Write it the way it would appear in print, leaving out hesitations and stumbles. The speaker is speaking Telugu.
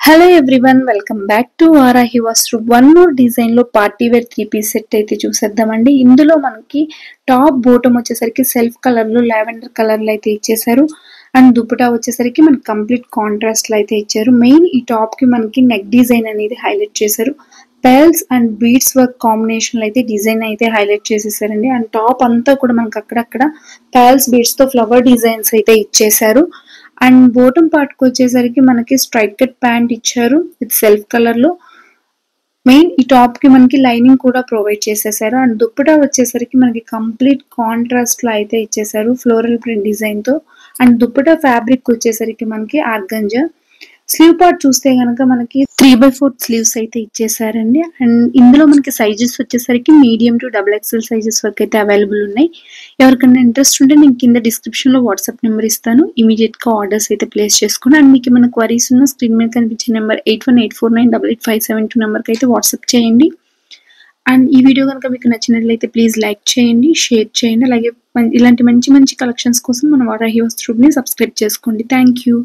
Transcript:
Hello everyone, welcome back to Varahi Vastru. One more design లో పార్టీ వేర్ 3 పీస్ సెట్ అయితే చూసేద్దామండి. ఇందులో మనకి టాప్ బోటమ్ వచ్చేసరికి సెల్ఫ్ కలర్ లో లావెండర్ కలర్ లో అయితే ఇచ్చేసారు. అండ్ దుపటా వచ్చేసరికి మనకి కంప్లీట్ కాంట్రాస్ట్ లో అయితే ఇచ్చారు. మెయిన్ ఈ టాప్ కి మనకి నెక్ డిజైన్ అనేది హైలైట్ చేశారు. Pearls and beads work combination లో అయితే డిజైన్ అయితే హైలైట్ చేసేసారండి. అండ్ టాప్ అంతా కూడా మనకి అక్కడక్కడ పెర్ల్స్ బీడ్స్ తో ఫ్లవర్ డిజైన్స్ అయితే ఇచ్చేసారు. అండ్ బాటమ్ పార్ట్ కి వచ్చేసరికి మనకి స్ట్రైట్ కట్ ప్యాంట్ ఇచ్చారు విత్ సెల్ఫ్ కలర్ లో. మెయిన్ ఈ టాప్ కి మనకి లైనింగ్ కూడా ప్రొవైడ్ చేసేసారు. అండ్ దుప్పటా వచ్చేసరికి మనకి కంప్లీట్ కాంట్రాస్ట్ లో అయితే ఇచ్చేసారు ఫ్లోరల్ ప్రింట్ డిజైన్ తో. అండ్ దుప్పటా ఫ్యాబ్రిక్ వచ్చేసరికి మనకి ఆర్గంజా. స్లీవ్ పార్ట్ చూస్తే గనక మనకి 3/4 స్లీవ్స్ అయితే ఇచ్చేసారండి. అండ్ ఇందులో మనకి సైజెస్ వచ్చేసరికి మీడియం టు XXL సైజెస్ వరకు అయితే అవైలబుల్ ఉన్నాయి. ఎవరికైనా ఇంట్రెస్ట్ ఉంటే నేను కింద డిస్క్రిప్షన్ లో వాట్సాప్ నెంబర్ ఇస్తాను. ఇమీడియట్ గా ఆర్డర్స్ అయితే ప్లేస్ చేసుకోండి. అండ్ మీకు ఏమైనా క్వరీస్ ఉన్న స్క్రీన్ మీద కనిపించే నెంబర్ 8184988572 నెంబర్కి అయితే వాట్సాప్ చేయండి. అండ్ ఈ వీడియో కనుక మీకు నచ్చినట్లయితే ప్లీజ్ లైక్ చేయండి, షేర్ చేయండి. అలాగే ఇలాంటి మంచి మంచి కలెక్షన్స్ కోసం మన వారాహి వస్త్రుని సబ్స్క్రైబ్ చేసుకోండి. Thank you.